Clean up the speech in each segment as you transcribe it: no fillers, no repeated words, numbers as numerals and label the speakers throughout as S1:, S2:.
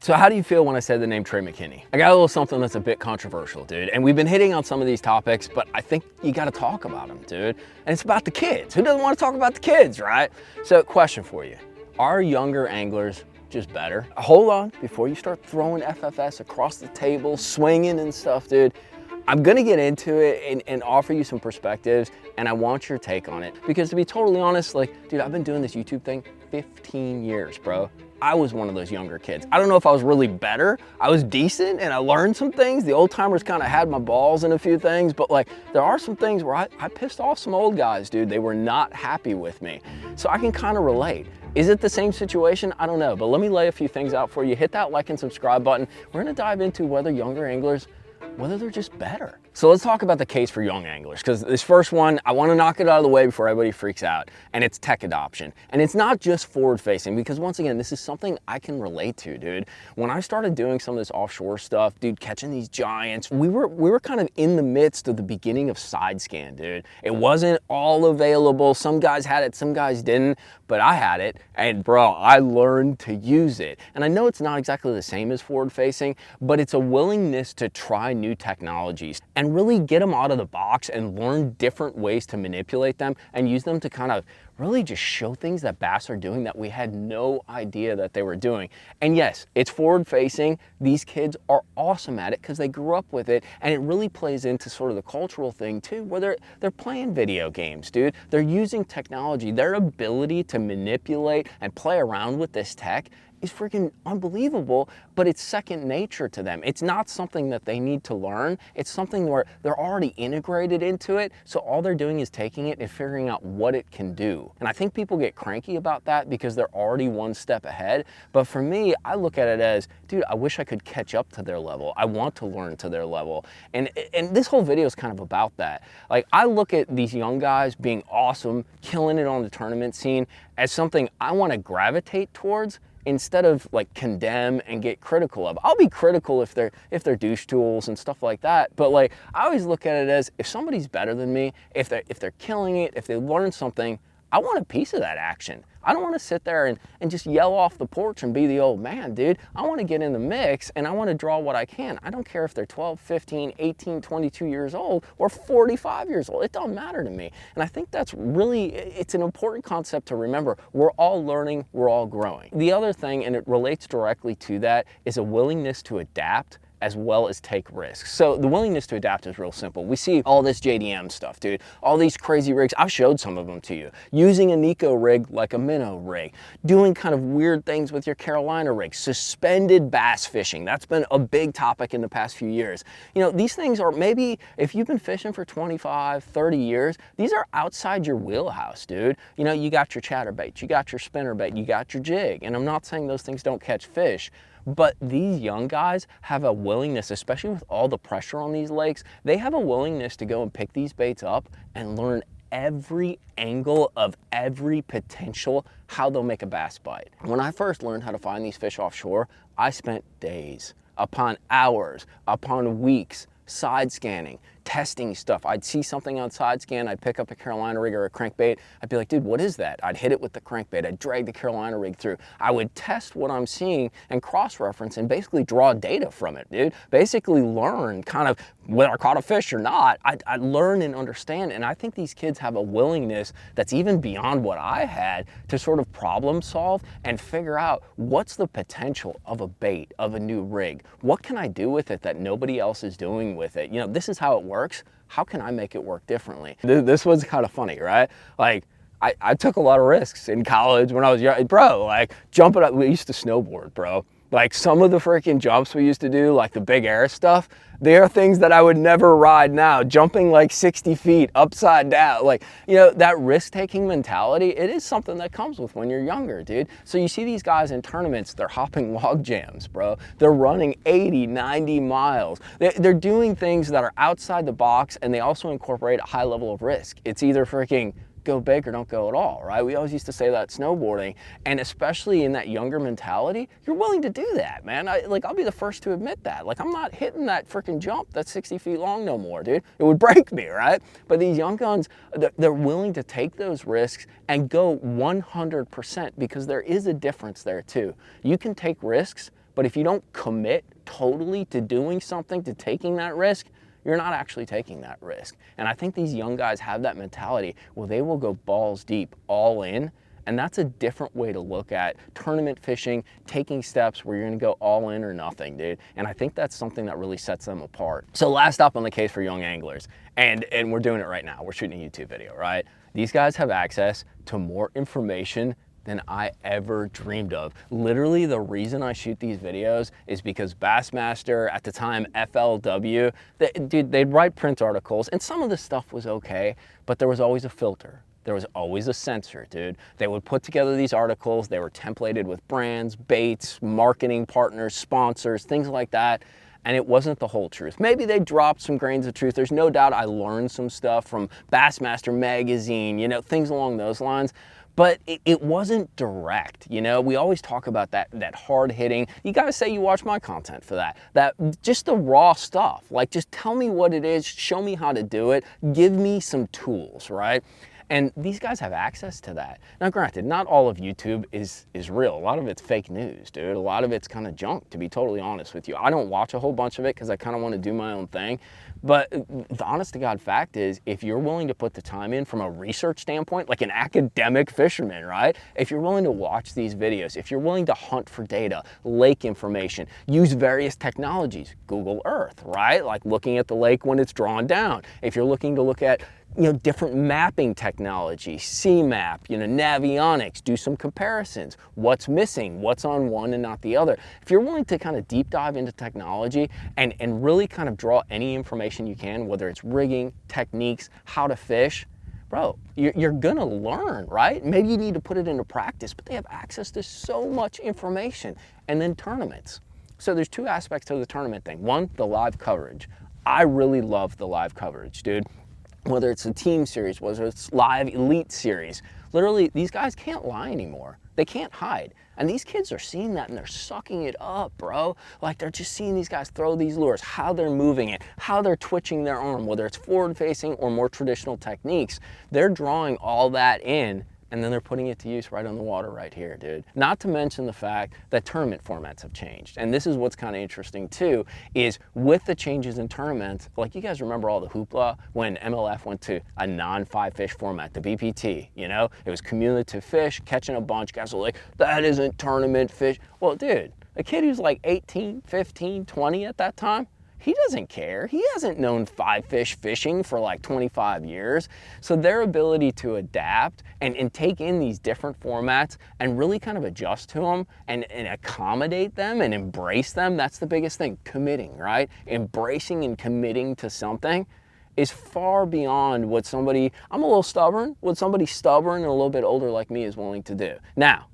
S1: So how do you feel when I said the name Trey McKinney? I got a little something that's a bit controversial, dude. And we've been hitting on some of these topics, but I think you got to talk about them, dude. And it's about the kids. Who doesn't want to talk about the kids, right? So question for you. Are younger anglers just better? Hold on, before you start throwing FFS across the table, swinging and stuff, dude. I'm gonna get into it and offer you some perspectives, and I want your take on it. Because to be totally honest, like, dude, I've been doing this YouTube thing 15 years, bro. I was one of those younger kids. I don't know if I was really better. I was decent and I learned some things. The old timers kind of had my balls in a few things, but like, there are some things where I pissed off some old guys, dude. They were not happy with me. So I can kind of relate. Is it the same situation? I don't know, but let me lay a few things out for you. Hit that like and subscribe button. We're gonna dive into whether younger anglers, whether they're just better. So let's talk about the case for young anglers, because this first one, I want to knock it out of the way before everybody freaks out, and it's tech adoption. And it's not just forward facing, because once again, this is something I can relate to, dude. When I started doing some of this offshore stuff, dude, catching these giants, we were kind of in the midst of the beginning of side scan, dude. It wasn't all available. Some guys had it, some guys didn't, but I had it, and bro, I learned to use it. And I know it's not exactly the same as forward facing, but it's a willingness to try new technologies and really get them out of the box and learn different ways to manipulate them and use them to kind of really just show things that bass are doing that we had no idea that they were doing. And yes, it's forward facing. These kids are awesome at it because they grew up with it, and it really plays into sort of the cultural thing too, where they're playing video games, dude. They're using technology. Their ability to manipulate and play around with this tech is freaking unbelievable, but it's second nature to them. It's not something that they need to learn. It's something where they're already integrated into it, so all they're doing is taking it and figuring out what it can do. And I think people get cranky about that because they're already one step ahead. But for me, I look at it as, dude, I wish I could catch up to their level. I want to learn to their level. And this whole video is kind of about that. Like, I look at these young guys being awesome, killing it on the tournament scene as something I want to gravitate towards, instead of like condemn and get critical of. I'll be critical if they're douche tools and stuff like that, but like, I always look at it as, if somebody's better than me, if they're killing it, if they learn something, I want a piece of that action. I don't want to sit there and just yell off the porch and be the old man, dude. I want to get in the mix and I want to draw what I can. I don't care if they're 12, 15, 18, 22 years old or 45 years old. It don't matter to me. And I think that's really, it's an important concept to remember. We're all learning, we're all growing. The other thing, and it relates directly to that, is a willingness to adapt as well as take risks. So the willingness to adapt is real simple. We see all this JDM stuff, dude. All these crazy rigs. I've showed some of them to you. Using a Nico rig like a minnow rig. Doing kind of weird things with your Carolina rig. Suspended bass fishing. That's been a big topic in the past few years. You know, these things are, maybe if you've been fishing for 25, 30 years, these are outside your wheelhouse, dude. You know, you got your chatterbait, you got your spinnerbait, you got your jig. And I'm not saying those things don't catch fish, but these young guys have a willingness, especially with all the pressure on these lakes, they have a willingness to go and pick these baits up and learn every angle of every potential, how they'll make a bass bite. When I first learned how to find these fish offshore, I spent days, upon hours, upon weeks, side scanning, testing stuff. I'd see something on side scan, I'd pick up a Carolina rig or a crankbait, I'd be like, dude, what is that? I'd hit it with the crankbait, I'd drag the Carolina rig through. I would test what I'm seeing and cross-reference and basically draw data from it, dude. Basically learn kind of whether I caught a fish or not. I'd learn and understand, and I think these kids have a willingness that's even beyond what I had to sort of problem solve and figure out what's the potential of a bait, of a new rig. What can I do with it that nobody else is doing with it? You know, this is how it works. How can I make it work differently? This was kind of funny, right? Like, I took a lot of risks in college when I was young. Bro, like jumping up, we used to snowboard, bro. Like some of the freaking jumps we used to do, like the big air stuff, they are things that I would never ride now. Jumping like 60 feet upside down, like, you know, that risk-taking mentality, it is something that comes with when you're younger, dude. So you see these guys in tournaments, they're hopping log jams, bro. They're running 80, 90 miles. They're doing things that are outside the box, and they also incorporate a high level of risk. It's either freaking go big or don't go at all, right? We always used to say that snowboarding, and especially in that younger mentality, you're willing to do that, man. I'll be the first to admit that. Like, I'm not hitting that freaking jump that's 60 feet long no more, dude. It would break me, right? But these young guns, they're willing to take those risks and go 100% because there is a difference there too. You can take risks, But if you don't commit totally to doing something, to taking that risk, you're not actually taking that risk. And I think these young guys have that mentality where they will go balls deep, all in. And that's a different way to look at tournament fishing, taking steps where you're gonna go all in or nothing, dude. And I think that's something that really sets them apart. So last stop on the case for young anglers, and we're doing it right now. We're shooting a YouTube video, right? These guys have access to more information than I ever dreamed of. Literally, the reason I shoot these videos is because Bassmaster, at the time FLW, they'd write print articles, and some of the stuff was okay, but there was always a filter. There was always a censor, dude. They would put together these articles. They were templated with brands, baits, marketing partners, sponsors, things like that. And it wasn't the whole truth. Maybe they dropped some grains of truth. There's no doubt I learned some stuff from Bassmaster magazine, you know, things along those lines. But it wasn't direct, you know? We always talk about that hard hitting. You gotta say you watch my content for that just the raw stuff. Like, just tell me what it is, show me how to do it, give me some tools, right? And these guys have access to that. Now granted, not all of YouTube is real. A lot of it's fake news, dude. A lot of it's kind of junk, to be totally honest with you. I don't watch a whole bunch of it because I kind of want to do my own thing. But the honest to God fact is, if you're willing to put the time in from a research standpoint, like an academic fisherman, right? If you're willing to watch these videos, if you're willing to hunt for data, lake information, use various technologies, Google Earth, right? Like looking at the lake when it's drawn down. If you're looking to look at, you know, different mapping technology, CMAP, you know, Navionics, do some comparisons. What's missing? What's on one and not the other? If you're willing to kind of deep dive into technology and really kind of draw any information you can, whether it's rigging, techniques, how to fish, bro, you're gonna learn, right? Maybe you need to put it into practice, but they have access to so much information. And then tournaments. So there's two aspects to the tournament thing. One, the live coverage. I really love the live coverage, dude. Whether it's a team series, whether it's live elite series, literally these guys can't lie anymore. They can't hide. And these kids are seeing that and they're sucking it up, bro. Like, they're just seeing these guys throw these lures, how they're moving it, how they're twitching their arm, whether it's forward facing or more traditional techniques. They're drawing all that in, and then they're putting it to use right on the water right here, dude. Not to mention the fact that tournament formats have changed. And this is what's kind of interesting too, is with the changes in tournaments, like, you guys remember all the hoopla when MLF went to a non-5 fish format, the BPT, you know? It was cumulative fish, catching a bunch. Guys were like, that isn't tournament fish. Well, dude, a kid who's like 18, 15, 20 at that time, he doesn't care. He hasn't known 5 fish fishing for like 25 years. So their ability to adapt and take in these different formats and really kind of adjust to them and accommodate them and embrace them, that's the biggest thing. Committing, right? Embracing and committing to something is far beyond what somebody, I'm a little stubborn, what somebody stubborn and a little bit older like me is willing to do. Now,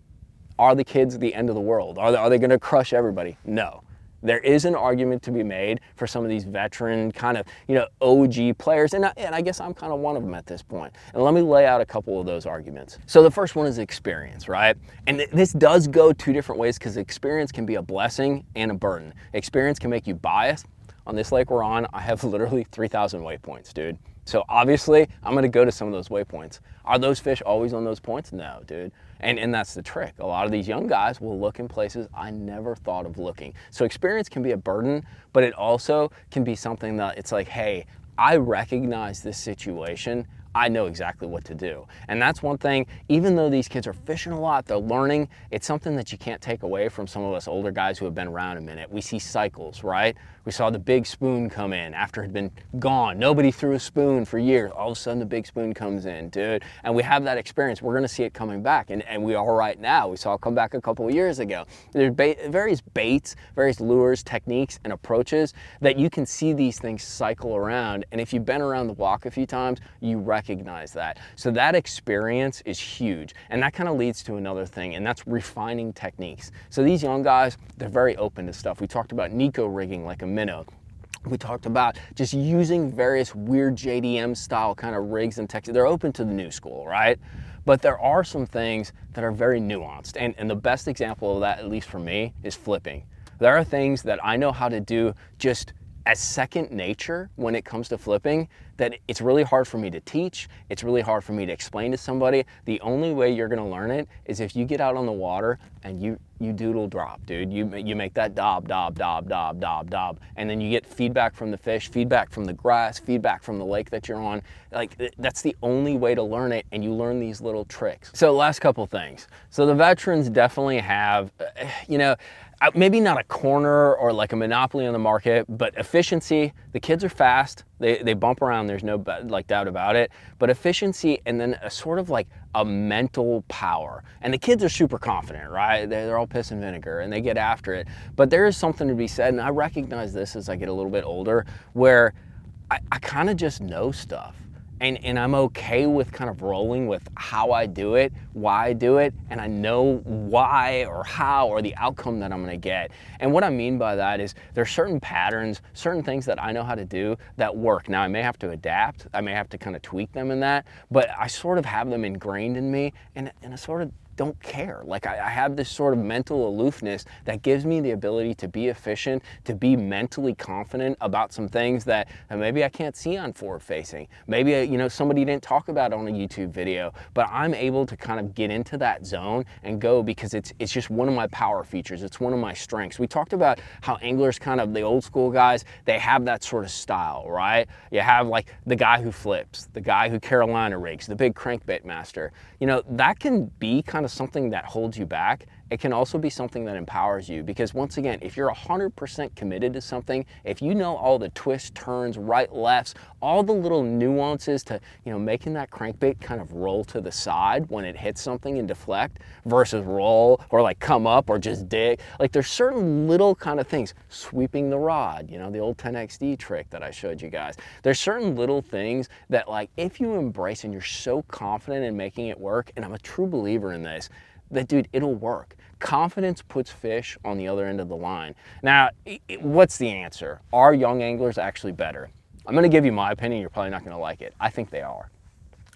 S1: are the kids the end of the world? Are they gonna crush everybody? No. There is an argument to be made for some of these veteran kind of, you know, OG players, and I guess I'm kind of one of them at this point. And let me lay out a couple of those arguments. So the first one is experience, right? And this does go two different ways, because experience can be a blessing and a burden. Experience can make you biased. On this lake we're on, I have literally 3,000 waypoints, dude. So obviously, I'm gonna go to some of those waypoints. Are those fish always on those points? No, dude. And that's the trick. A lot of these young guys will look in places I never thought of looking. So experience can be a burden, but it also can be something that it's like, hey, I recognize this situation. I know exactly what to do. And that's one thing, even though these kids are fishing a lot, they're learning, it's something that you can't take away from some of us older guys who have been around a minute. We see cycles, right? We saw the big spoon come in after it had been gone. Nobody threw a spoon for years. All of a sudden the big spoon comes in, dude. And we have that experience. We're gonna see it coming back, and we are right now. We saw it come back a couple of years ago. There's various baits, various lures, techniques, and approaches that you can see these things cycle around. And if you've been around the block a few times, you recognize that. So that experience is huge. And that kind of leads to another thing, and that's refining techniques. So these young guys, they're very open to stuff. We talked about Nico rigging like a minnow. We talked about just using various weird JDM style kind of rigs and techniques. They're open to the new school, right? But there are some things that are very nuanced. And the best example of that, at least for me, is flipping. There are things that I know how to do just as second nature when it comes to flipping that it's really hard for me to teach. It's really hard for me to explain to somebody. The only way you're gonna learn it is if you get out on the water and you doodle drop, dude. You make that dob, dob, dob, dob, dob, dob, and then you get feedback from the fish, feedback from the grass, feedback from the lake that you're on. Like, that's the only way to learn it, and you learn these little tricks. So last couple things. So the veterans definitely have, you know, maybe not a corner or like a monopoly on the market, but efficiency. The kids are fast. They bump around. There's no like doubt about it. But efficiency, and then a sort of like a mental power. And the kids are super confident, right? They're all piss and vinegar and they get after it. But there is something to be said, and I recognize this as I get a little bit older, where I kind of just know stuff. And I'm okay with kind of rolling with how I do it, why I do it, and I know why or how or the outcome that I'm gonna get. And what I mean by that is there's certain patterns, certain things that I know how to do that work. Now I may have to adapt, I may have to kind of tweak them in that, but I sort of have them ingrained in me, and I sort of don't care. Like I have this sort of mental aloofness that gives me the ability to be efficient, to be mentally confident about some things that maybe I can't see on forward facing. Maybe, you know, somebody didn't talk about on a YouTube video, but I'm able to kind of get into that zone and go because it's just one of my power features. It's one of my strengths. We talked about how anglers, kind of the old school guys, they have that sort of style, right? You have like the guy who flips, the guy who Carolina rigs, the big crankbait master. You know, that can be kind of something that holds you back. It can also be something that empowers you, because once again, if you're 100% committed to something, if you know all the twists, turns, right, lefts, all the little nuances to, you know, making that crankbait kind of roll to the side when it hits something and deflect versus roll or like come up or just dig. Like there's certain little kind of things, sweeping the rod, you know, the old 10XD trick that I showed you guys. There's certain little things that, like, if you embrace and you're so confident in making it work, and I'm a true believer in this, that, dude, it'll work. Confidence puts fish on the other end of the line. Now, what's the answer? Are young anglers actually better? I'm gonna give you my opinion, you're probably not gonna like it. I think they are.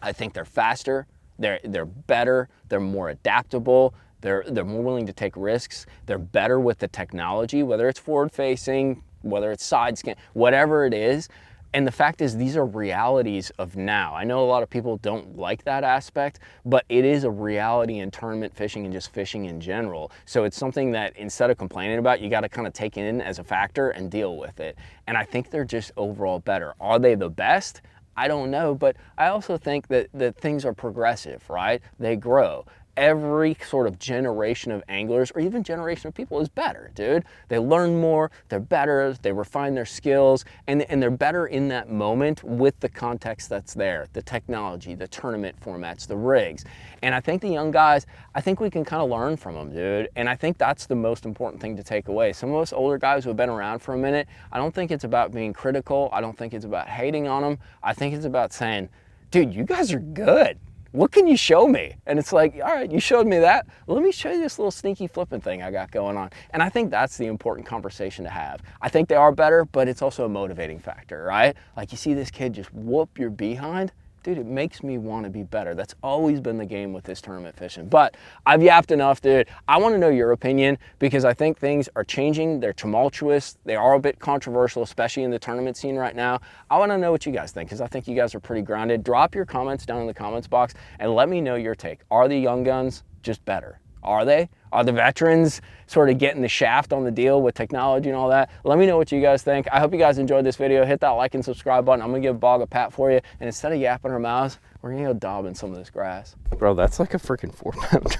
S1: I think they're faster, they're better, they're more adaptable, they're more willing to take risks, they're better with the technology, whether it's forward facing, whether it's side scan, whatever it is. And the fact is, these are realities of now. I know a lot of people don't like that aspect, but it is a reality in tournament fishing and just fishing in general. So it's something that instead of complaining about, you got to kind of take it in as a factor and deal with it. And I think they're just overall better. Are they the best? I don't know, but I also think that things are progressive, right? They grow. Every sort of generation of anglers or even generation of people is better, dude. They learn more, they're better, they refine their skills, and they're better in that moment with the context that's there, the technology, the tournament formats, the rigs. And I think the young guys, I think we can kind of learn from them, dude. And I think that's the most important thing to take away. Some of us older guys who have been around for a minute, I don't think it's about being critical. I don't think it's about hating on them. I think it's about saying, dude, you guys are good. What can you show me? And it's like, all right, you showed me that. Well, let me show you this little sneaky flipping thing I got going on. And I think that's the important conversation to have. I think they are better, but it's also a motivating factor, right? Like you see this kid just whoop your behind. Dude, it makes me want to be better. That's always been the game with this tournament fishing. But I've yapped enough, dude. I want to know your opinion because I think things are changing. They're tumultuous. They are a bit controversial, especially in the tournament scene right now. I want to know what you guys think because I think you guys are pretty grounded. Drop your comments down in the comments box and let me know your take. Are the young guns just better? Are they? Are the veterans sort of getting the shaft on the deal with technology and all that? Let me know what you guys think. I hope you guys enjoyed this video. Hit that like and subscribe button. I'm gonna give Bog a pat for you. And instead of yapping our mouths, we're gonna go dob in some of this grass. Bro, that's like a freaking 4-pounder.